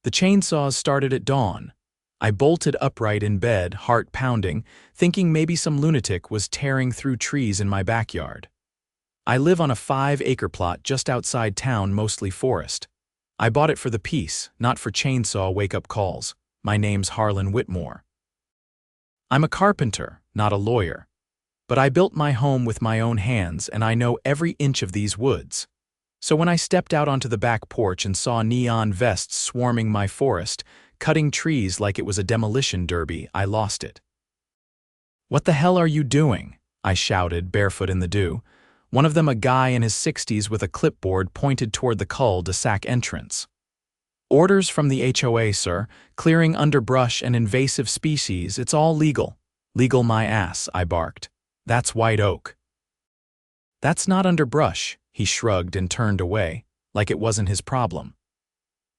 The chainsaws started at dawn. I bolted upright in bed, heart pounding, thinking maybe some lunatic was tearing through trees in my backyard. I live on a 5-acre plot just outside town, mostly forest. I bought it for the peace, not for chainsaw wake-up calls. My name's Harlan Whitmore. I'm a carpenter, not a lawyer. But I built my home with my own hands, and I know every inch of these woods. So when I stepped out onto the back porch and saw neon vests swarming my forest, cutting trees like it was a demolition derby, I lost it. "What the hell are you doing?" I shouted, barefoot in the dew. One of them, a guy in his 60s with a clipboard, pointed toward the cul-de-sac entrance. "Orders from the HOA, sir. Clearing underbrush and invasive species. It's all legal." "Legal my ass," I barked. "That's white oak." "That's not underbrush," he shrugged and turned away, like it wasn't his problem.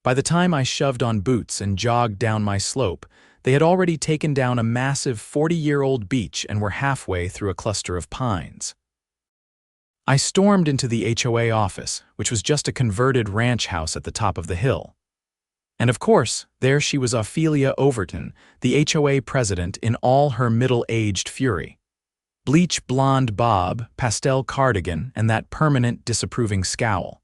By the time I shoved on boots and jogged down my slope, they had already taken down a massive 40-year-old beech and were halfway through a cluster of pines. I stormed into the HOA office, which was just a converted ranch house at the top of the hill. And of course, there she was, Ophelia Overton, the HOA president, in all her middle-aged fury. Bleach blonde bob, pastel cardigan, and that permanent disapproving scowl.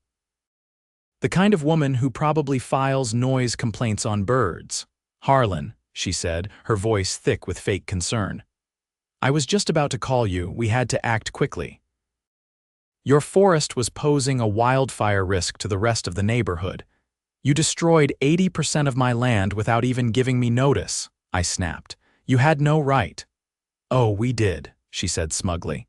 The kind of woman who probably files noise complaints on birds. "Harlan," she said, her voice thick with fake concern. "I was just about to call you. We had to act quickly. Your forest was posing a wildfire risk to the rest of the neighborhood. You destroyed 80% of my land without even giving me notice," I snapped. "You had no right." "Oh, we did," she said smugly.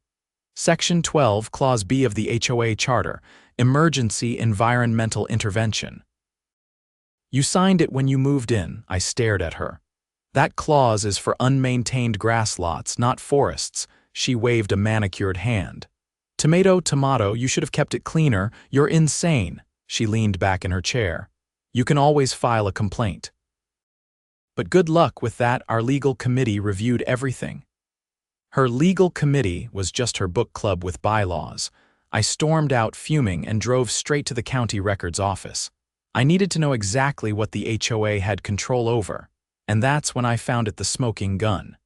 "Section 12, Clause B of the HOA Charter, Emergency Environmental Intervention." "You signed it when you moved in," I stared at her. "That clause is for unmaintained grass lots, not forests." She waved a manicured hand. "Tomato, tomato, you should have kept it cleaner. You're insane." She leaned back in her chair. "You can always file a complaint." But good luck with that. Our legal committee reviewed everything. Her legal committee was just her book club with bylaws. I stormed out fuming and drove straight to the county records office. I needed to know exactly what the HOA had control over, and that's when I found it: the smoking gun.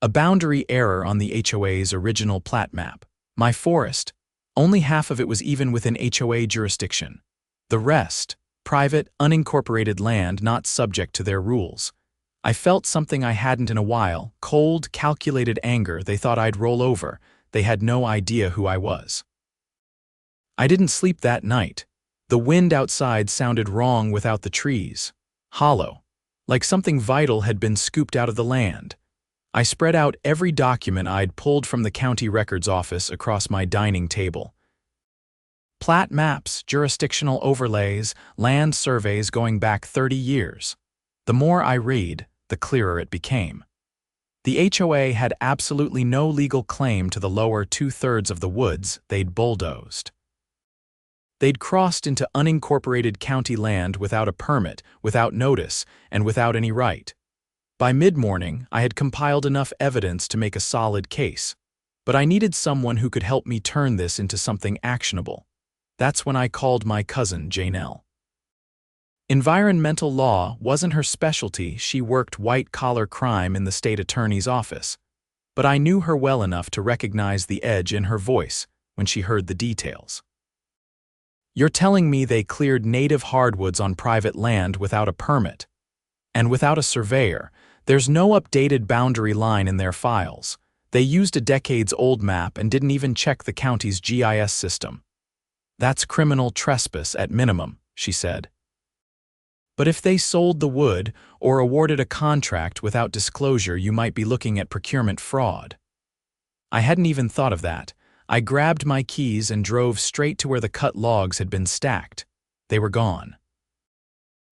A boundary error on the HOA's original plat map. My forest, only half of it was even within HOA jurisdiction. The rest, private, unincorporated land not subject to their rules. I felt something I hadn't in a while: cold, calculated anger. They thought I'd roll over. They had no idea who I was. I didn't sleep that night. The wind outside sounded wrong without the trees. Hollow, like something vital had been scooped out of the land. I spread out every document I'd pulled from the county records office across my dining table. Plat maps, jurisdictional overlays, land surveys going back 30 years. The more I read, the clearer it became. The HOA had absolutely no legal claim to the lower 2/3 of the woods they'd bulldozed. They'd crossed into unincorporated county land without a permit, without notice, and without any right. By mid-morning, I had compiled enough evidence to make a solid case, but I needed someone who could help me turn this into something actionable. That's when I called my cousin, Janelle. Environmental law wasn't her specialty. She worked white-collar crime in the state attorney's office. But I knew her well enough to recognize the edge in her voice when she heard the details. "You're telling me they cleared native hardwoods on private land without a permit? And without a surveyor? There's no updated boundary line in their files. They used a decades-old map and didn't even check the county's GIS system." "That's criminal trespass at minimum," she said. "But if they sold the wood or awarded a contract without disclosure, you might be looking at procurement fraud." I hadn't even thought of that. I grabbed my keys and drove straight to where the cut logs had been stacked. They were gone.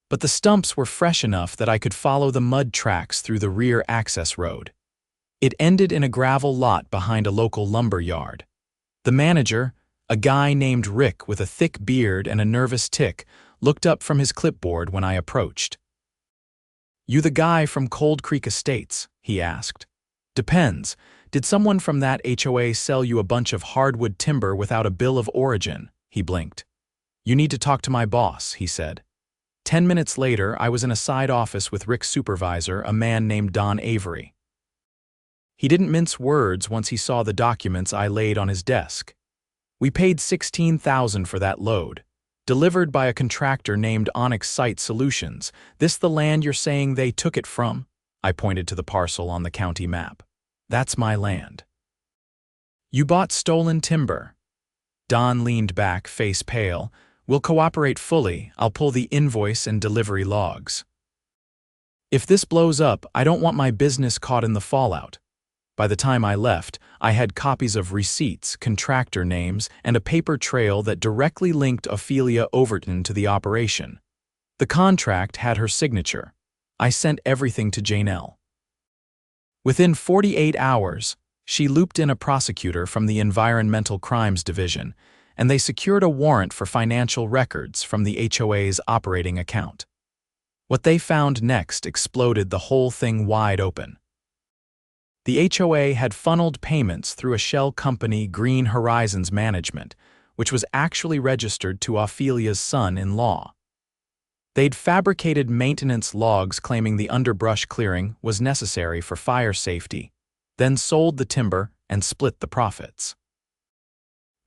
But the stumps were fresh enough that I could follow the mud tracks through the rear access road. It ended in a gravel lot behind a local lumber yard. The manager, a guy named Rick with a thick beard and a nervous tick, looked up from his clipboard when I approached. "You the guy from Cold Creek Estates?" he asked. "Depends. Did someone from that HOA sell you a bunch of hardwood timber without a bill of origin?" He blinked. "You need to talk to my boss," he said. 10 minutes later, I was in a side office with Rick's supervisor, a man named Don Avery. He didn't mince words once he saw the documents I laid on his desk. We paid $16,000 for that load, delivered by a contractor named Onyx Site Solutions. This the land you're saying they took it from? I pointed to the parcel on the county map. That's my land. You bought stolen timber. Don leaned back, face pale. We'll cooperate fully. I'll pull the invoice and delivery logs. If this blows up, I don't want my business caught in the fallout. By the time I left, I had copies of receipts, contractor names, and a paper trail that directly linked Ophelia Overton to the operation. The contract had her signature. I sent everything to Janelle. Within 48 hours, she looped in a prosecutor from the Environmental Crimes Division, and they secured a warrant for financial records from the HOA's operating account. What they found next exploded the whole thing wide open. The HOA had funneled payments through a shell company, Green Horizons Management, which was actually registered to Ophelia's son-in-law. They'd fabricated maintenance logs claiming the underbrush clearing was necessary for fire safety, then sold the timber and split the profits.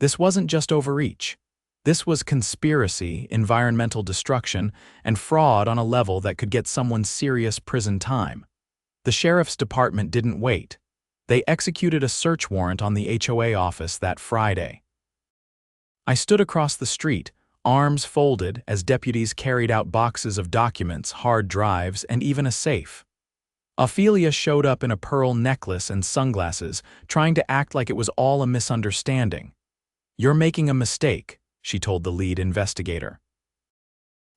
This wasn't just overreach. This was conspiracy, environmental destruction, and fraud on a level that could get someone serious prison time. The sheriff's department didn't wait. They executed a search warrant on the HOA office that Friday. I stood across the street, arms folded, as deputies carried out boxes of documents, hard drives, and even a safe. Ophelia showed up in a pearl necklace and sunglasses, trying to act like it was all a misunderstanding. "You're making a mistake," she told the lead investigator.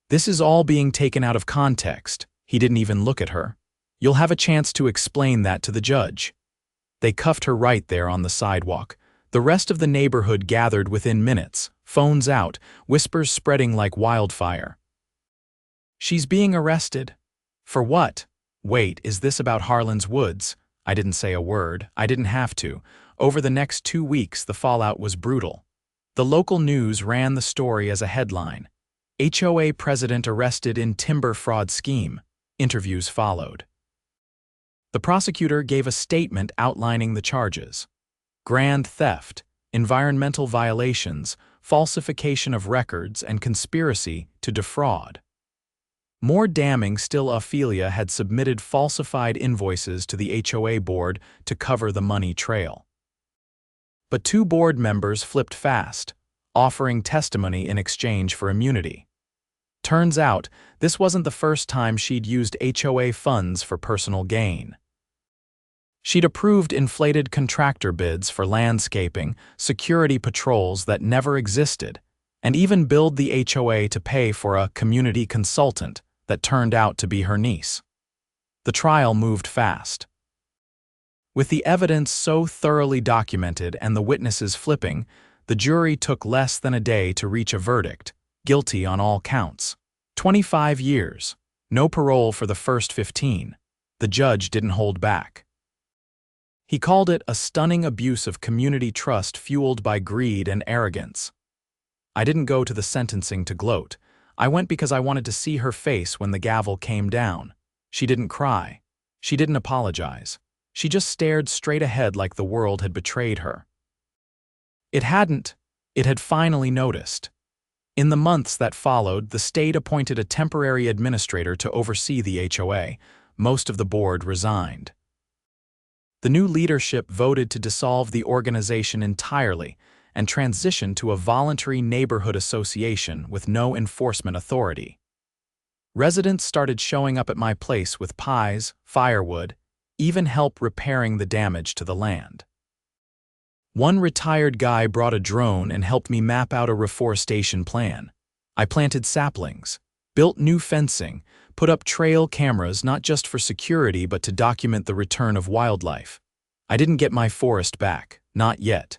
"This is all being taken out of context." He didn't even look at her. "You'll have a chance to explain that to the judge." They cuffed her right there on the sidewalk. The rest of the neighborhood gathered within minutes, phones out, whispers spreading like wildfire. "She's being arrested." "For what?" "Wait, is this about Harlan's Woods?" I didn't say a word. I didn't have to. Over the next 2 weeks, the fallout was brutal. The local news ran the story as a headline. HOA president arrested in timber fraud scheme. Interviews followed. The prosecutor gave a statement outlining the charges: grand theft, environmental violations, falsification of records, and conspiracy to defraud. More damning still, Ophelia had submitted falsified invoices to the HOA board to cover the money trail. But 2 board members flipped fast, offering testimony in exchange for immunity. Turns out, this wasn't the first time she'd used HOA funds for personal gain. She'd approved inflated contractor bids for landscaping, security patrols that never existed, and even billed the HOA to pay for a community consultant that turned out to be her niece. The trial moved fast. With the evidence so thoroughly documented and the witnesses flipping, the jury took less than a day to reach a verdict: guilty on all counts. 25 years, no parole for the first 15. The judge didn't hold back. He called it a stunning abuse of community trust fueled by greed and arrogance. I didn't go to the sentencing to gloat. I went because I wanted to see her face when the gavel came down. She didn't cry. She didn't apologize. She just stared straight ahead like the world had betrayed her. It hadn't. It had finally noticed. In the months that followed, the state appointed a temporary administrator to oversee the HOA. Most of the board resigned. The new leadership voted to dissolve the organization entirely and transition to a voluntary neighborhood association with no enforcement authority. Residents started showing up at my place with pies, firewood, even help repairing the damage to the land. One retired guy brought a drone and helped me map out a reforestation plan. I planted saplings, built new fencing, put up trail cameras not just for security but to document the return of wildlife. I didn't get my forest back, not yet.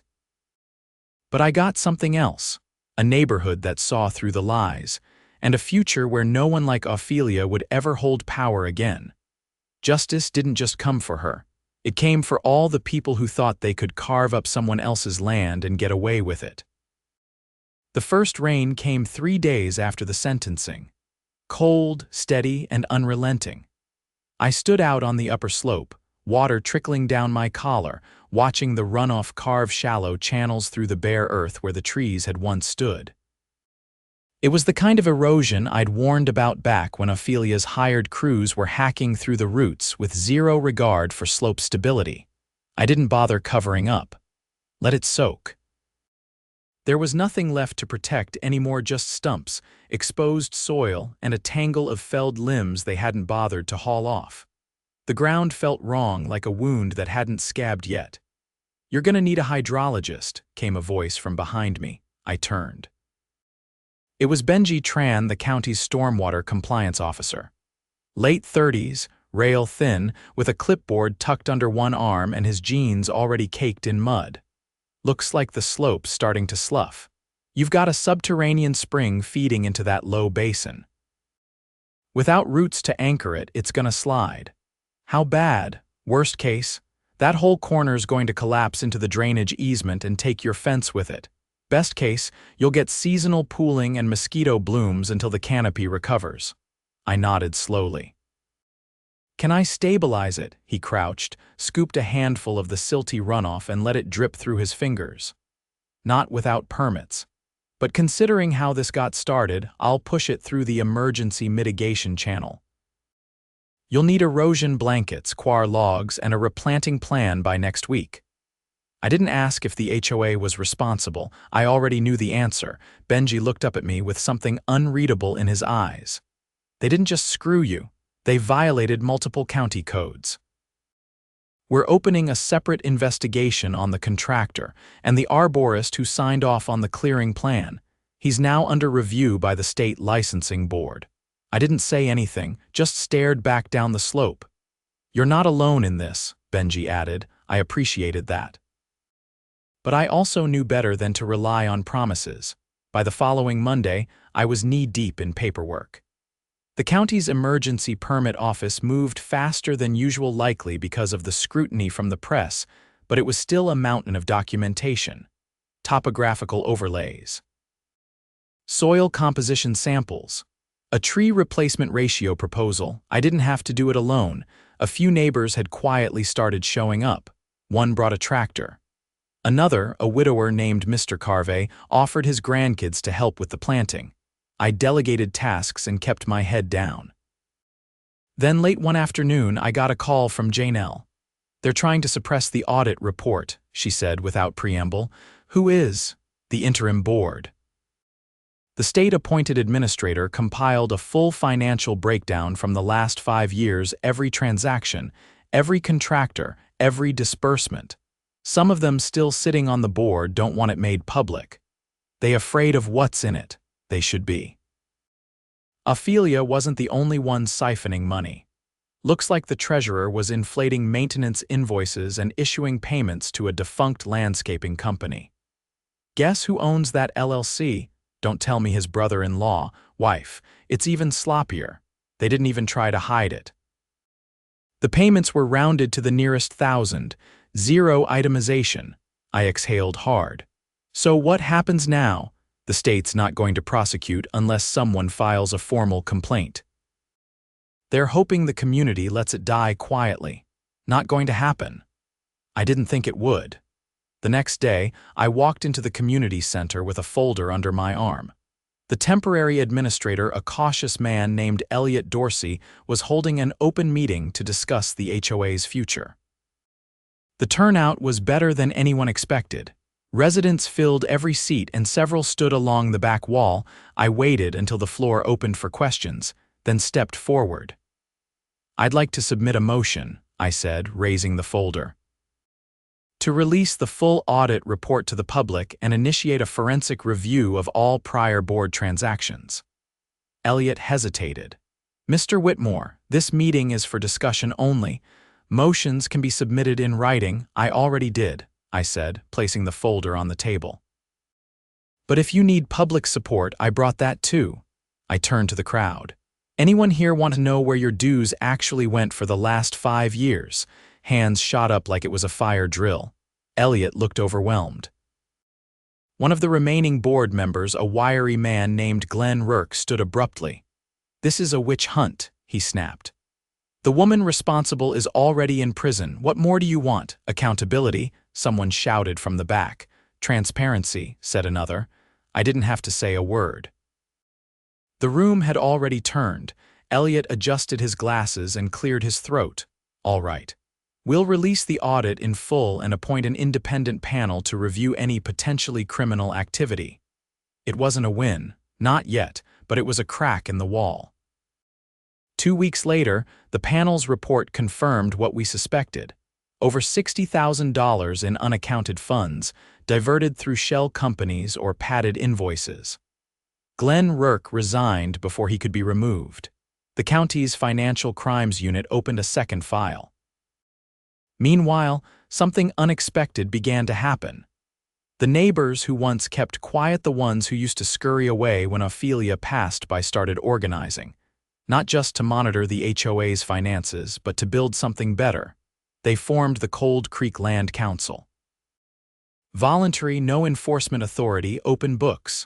But I got something else: a neighborhood that saw through the lies, and a future where no one like Ophelia would ever hold power again. Justice didn't just come for her. It came for all the people who thought they could carve up someone else's land and get away with it. The first rain came 3 days after the sentencing. cold, steady, and unrelenting. I stood out on the upper slope, water trickling down my collar, watching the runoff carve shallow channels through the bare earth where the trees had once stood. It was the kind of erosion I'd warned about back when Ophelia's hired crews were hacking through the roots with zero regard for slope stability. I didn't bother covering up. Let it soak. There was nothing left to protect anymore, just stumps, exposed soil, and a tangle of felled limbs they hadn't bothered to haul off. The ground felt wrong, like a wound that hadn't scabbed yet. "You're gonna need a hydrologist," came a voice from behind me. I turned. It was Benji Tran, the county's stormwater compliance officer. Late 30s, rail thin, with a clipboard tucked under one arm and his jeans already caked in mud. "Looks like the slope's starting to slough. You've got a subterranean spring feeding into that low basin. Without roots to anchor it, it's gonna slide. How bad? Worst case, that whole corner's going to collapse into the drainage easement and take your fence with it. Best case, you'll get seasonal pooling and mosquito blooms until the canopy recovers." I nodded slowly. "Can I stabilize it?" He crouched, scooped a handful of the silty runoff and let it drip through his fingers. "Not without permits. But considering how this got started, I'll push it through the emergency mitigation channel. You'll need erosion blankets, quar logs, and a replanting plan by next week." I didn't ask if the HOA was responsible. I already knew the answer. Benji looked up at me with something unreadable in his eyes. "They didn't just screw you. They violated multiple county codes. We're opening a separate investigation on the contractor and the arborist who signed off on the clearing plan. He's now under review by the state licensing board." I didn't say anything, just stared back down the slope. "You're not alone in this," Benji added. I appreciated that. But I also knew better than to rely on promises. By the following Monday, I was knee-deep in paperwork. The county's emergency permit office moved faster than usual, likely because of the scrutiny from the press, but it was still a mountain of documentation. Topographical overlays, soil composition samples, a tree replacement ratio proposal. I didn't have to do it alone. A few neighbors had quietly started showing up. One brought a tractor. Another, a widower named Mr. Carve, offered his grandkids to help with the planting. I delegated tasks and kept my head down. Then late one afternoon, I got a call from Janelle. "They're trying to suppress the audit report," she said without preamble. "Who is?" "The interim board." The state-appointed administrator compiled a full financial breakdown from the last 5 years, every transaction, every contractor, every disbursement. Some of them still sitting on the board don't want it made public. They afraid of what's in it. They should be. Ophelia wasn't the only one siphoning money. Looks like the treasurer was inflating maintenance invoices and issuing payments to a defunct landscaping company. Guess who owns that LLC? Don't tell me his brother-in-law, wife. It's even sloppier. They didn't even try to hide it. The payments were rounded to the nearest thousand, zero itemization. I exhaled hard. So what happens now? The state's not going to prosecute unless someone files a formal complaint. They're hoping the community lets it die quietly. Not going to happen. I didn't think it would. The next day, I walked into the community center with a folder under my arm. The temporary administrator, a cautious man named Elliot Dorsey, was holding an open meeting to discuss the HOA's future. The turnout was better than anyone expected. Residents filled every seat and several stood along the back wall. I waited until the floor opened for questions, then stepped forward. "I'd like to submit a motion," I said, raising the folder. "To release the full audit report to the public and initiate a forensic review of all prior board transactions." Elliot hesitated. "Mr. Whitmore, this meeting is for discussion only. Motions can be submitted in writing." "I already did," I said, placing the folder on the table. "But if you need public support, I brought that too." I turned to the crowd. "Anyone here want to know where your dues actually went for the last 5 years? Hands shot up like it was a fire drill. Elliot looked overwhelmed. One of the remaining board members, a wiry man named Glenn Rourke, stood abruptly. "This is a witch hunt," he snapped. "The woman responsible is already in prison. What more do you want? Accountability," someone shouted from the back. "Transparency," said another. I didn't have to say a word. The room had already turned. Elliot adjusted his glasses and cleared his throat. "All right. We'll release the audit in full and appoint an independent panel to review any potentially criminal activity." It wasn't a win, not yet, but it was a crack in the wall. 2 weeks later, the panel's report confirmed what we suspected. Over $60,000 in unaccounted funds, diverted through shell companies or padded invoices. Glenn Rourke resigned before he could be removed. The county's financial crimes unit opened a second file. Meanwhile, something unexpected began to happen. The neighbors who once kept quiet, the ones who used to scurry away when Ophelia passed by, started organizing. Not just to monitor the HOA's finances, but to build something better. They formed the Cold Creek Land Council. Voluntary, no enforcement authority, open books.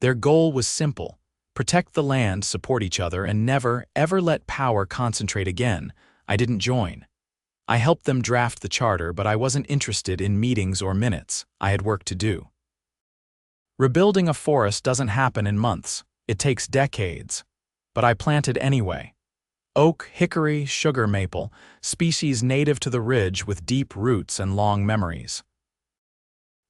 Their goal was simple: protect the land, support each other, and never, ever let power concentrate again. I didn't join. I helped them draft the charter, but I wasn't interested in meetings or minutes. I had work to do. Rebuilding a forest doesn't happen in months. It takes decades. But I planted anyway. Oak, hickory, sugar maple, species native to the ridge with deep roots and long memories.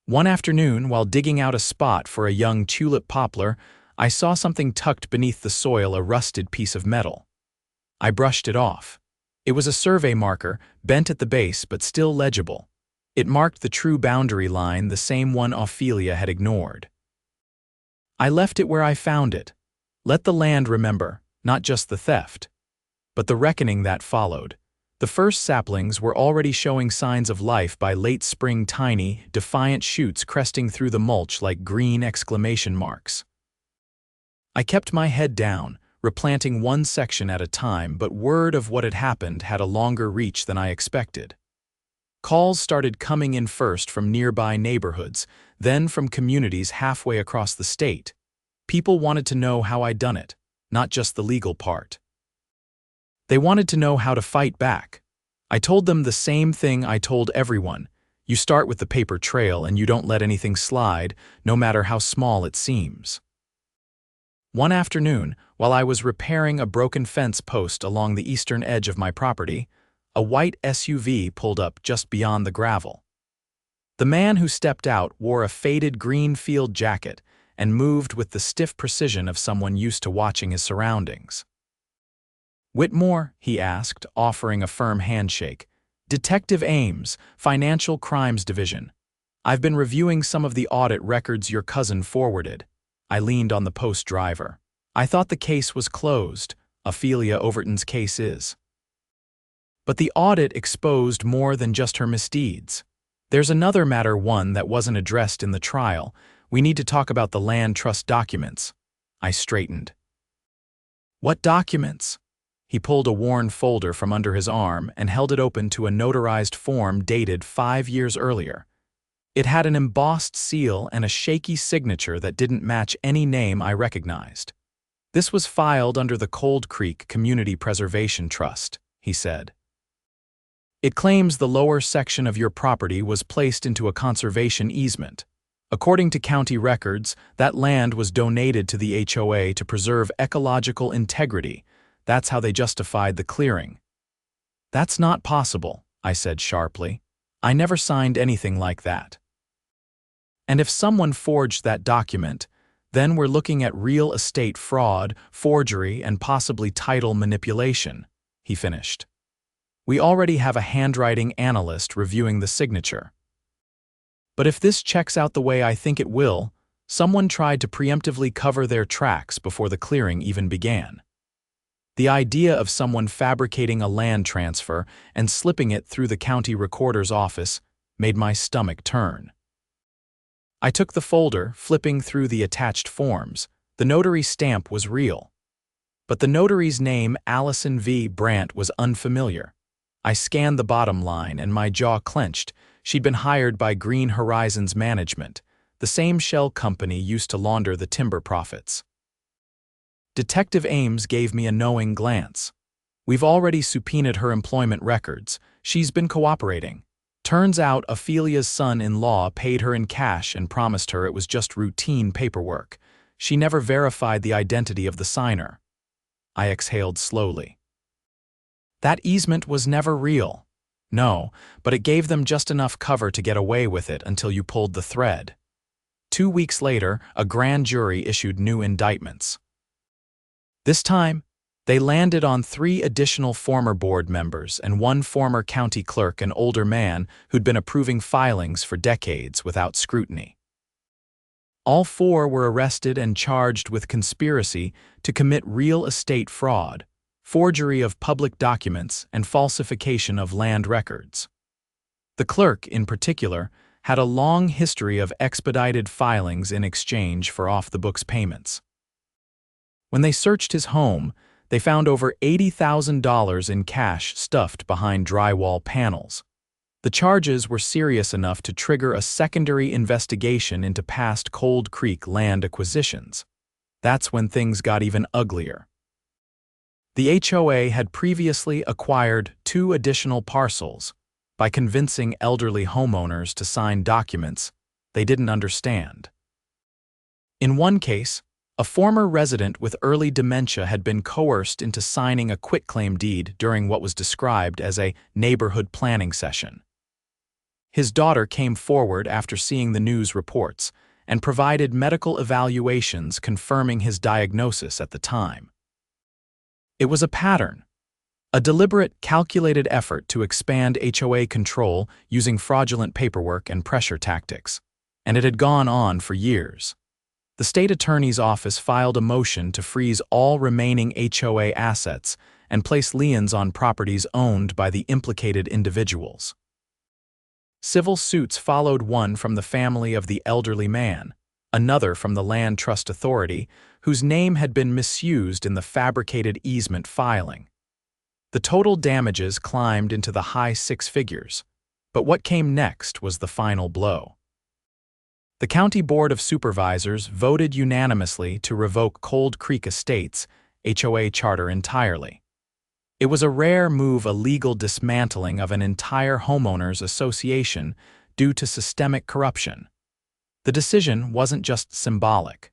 One afternoon, while digging out a spot for a young tulip poplar, I saw something tucked beneath the soil, a rusted piece of metal. I brushed it off. It was a survey marker, bent at the base but still legible. It marked the true boundary line, the same one Ophelia had ignored. I left it where I found it. Let the land remember, not just the theft. But the reckoning that followed. The first saplings were already showing signs of life by late spring, tiny, defiant shoots cresting through the mulch like green exclamation marks. I kept my head down, replanting one section at a time, but word of what had happened had a longer reach than I expected. Calls started coming in, first from nearby neighborhoods, then from communities halfway across the state. People wanted to know how I'd done it, not just the legal part. They wanted to know how to fight back. I told them the same thing I told everyone: you start with the paper trail and you don't let anything slide, no matter how small it seems. One afternoon, while I was repairing a broken fence post along the eastern edge of my property, a white SUV pulled up just beyond the gravel. The man who stepped out wore a faded green field jacket and moved with the stiff precision of someone used to watching his surroundings. "Whitmore?" he asked, offering a firm handshake. "Detective Ames, Financial Crimes Division. I've been reviewing some of the audit records your cousin forwarded." I leaned on the post driver. "I thought the case was closed. Ophelia Overton's case is." But the audit exposed more than just her misdeeds. "There's another matter, one that wasn't addressed in the trial. We need to talk about the land trust documents." I straightened. "What documents?" He pulled a worn folder from under his arm and held it open to a notarized form dated 5 years earlier. It had an embossed seal and a shaky signature that didn't match any name I recognized. "This was filed under the Cold Creek Community Preservation Trust," he said. "It claims the lower section of your property was placed into a conservation easement. According to county records, that land was donated to the HOA to preserve ecological integrity. That's how they justified the clearing." "That's not possible," I said sharply. "I never signed anything like that." "And if someone forged that document, then we're looking at real estate fraud, forgery, and possibly title manipulation," he finished. "We already have a handwriting analyst reviewing the signature. But if this checks out the way I think it will, someone tried to preemptively cover their tracks before the clearing even began." The idea of someone fabricating a land transfer and slipping it through the county recorder's office made my stomach turn. I took the folder, flipping through the attached forms. The notary stamp was real. But the notary's name, Allison V. Brandt, was unfamiliar. I scanned the bottom line and my jaw clenched. She'd been hired by Green Horizons Management, the same shell company used to launder the timber profits. Detective Ames gave me a knowing glance. We've already subpoenaed her employment records. She's been cooperating. Turns out Ophelia's son-in-law paid her in cash and promised her it was just routine paperwork. She never verified the identity of the signer. I exhaled slowly. That easement was never real. No, but it gave them just enough cover to get away with it until you pulled the thread. 2 weeks later, a grand jury issued new indictments. This time, they landed on 3 additional former board members and 1 former county clerk, an older man who'd been approving filings for decades without scrutiny. All 4 were arrested and charged with conspiracy to commit real estate fraud, forgery of public documents, and falsification of land records. The clerk, in particular, had a long history of expedited filings in exchange for off-the-books payments. When they searched his home, they found over $80,000 in cash stuffed behind drywall panels. The charges were serious enough to trigger a secondary investigation into past Cold Creek land acquisitions. That's when things got even uglier. The HOA had previously acquired 2 additional parcels. By convincing elderly homeowners to sign documents they didn't understand. In one case, a former resident with early dementia had been coerced into signing a quitclaim deed during what was described as a neighborhood planning session. His daughter came forward after seeing the news reports and provided medical evaluations confirming his diagnosis at the time. It was a pattern. A deliberate, calculated effort to expand HOA control using fraudulent paperwork and pressure tactics, and it had gone on for years. The state attorney's office filed a motion to freeze all remaining HOA assets and place liens on properties owned by the implicated individuals. Civil suits followed, one from the family of the elderly man, another from the Land Trust Authority, whose name had been misused in the fabricated easement filing. The total damages climbed into the high 6 figures, but what came next was the final blow. The County Board of Supervisors voted unanimously to revoke Cold Creek Estates' HOA charter entirely. It was a rare move, a legal dismantling of an entire homeowners association due to systemic corruption. The decision wasn't just symbolic.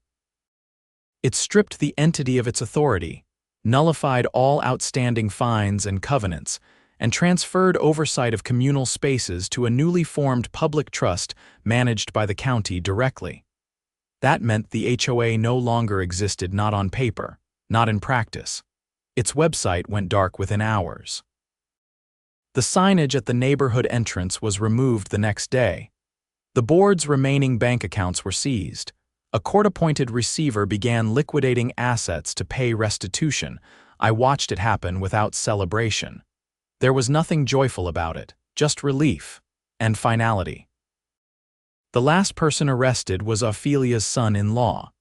It stripped the entity of its authority, nullified all outstanding fines and covenants, and transferred oversight of communal spaces to a newly formed public trust managed by the county directly. That meant the HOA no longer existed, not on paper, not in practice. Its website went dark within hours. The signage at the neighborhood entrance was removed the next day. The board's remaining bank accounts were seized. A court-appointed receiver began liquidating assets to pay restitution. I watched it happen without celebration. There was nothing joyful about it, just relief and finality. The last person arrested was Ophelia's son-in-law.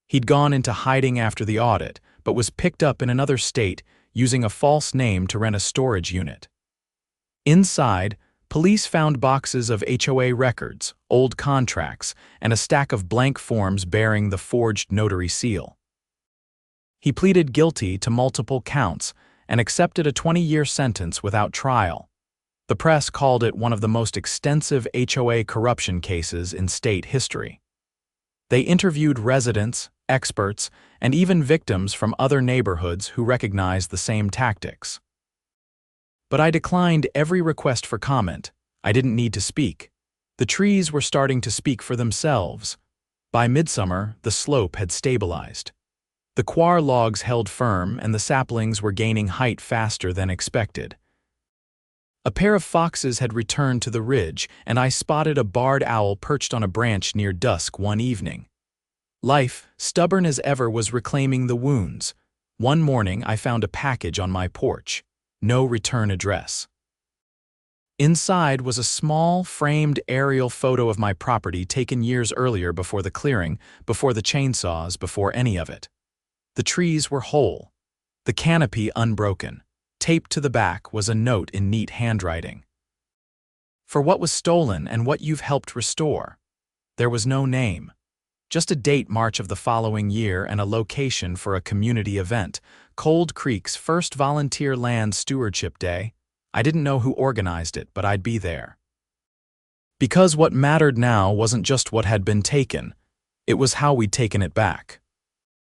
He'd gone into hiding after the audit, but was picked up in another state using a false name to rent a storage unit. Inside, police found boxes of HOA records, old contracts, and a stack of blank forms bearing the forged notary seal. He pleaded guilty to multiple counts and accepted a 20-year sentence without trial. The press called it one of the most extensive HOA corruption cases in state history. They interviewed residents, experts, and even victims from other neighborhoods who recognized the same tactics. But I declined every request for comment. I didn't need to speak. The trees were starting to speak for themselves. By midsummer, the slope had stabilized. The quar logs held firm and the saplings were gaining height faster than expected. A pair of foxes had returned to the ridge, and I spotted a barred owl perched on a branch near dusk one evening. Life, stubborn as ever, was reclaiming the wounds. One morning I found a package on my porch. No return address. Inside was a small, framed aerial photo of my property taken years earlier, before the clearing, before the chainsaws, before any of it. The trees were whole, the canopy unbroken. Taped to the back was a note in neat handwriting. For what was stolen and what you've helped restore. There was no name, Just a date March of the following year and a location for a community event, Cold Creek's first volunteer land stewardship day. I didn't know who organized it, but I'd be there. Because what mattered now wasn't just what had been taken, it was how we'd taken it back.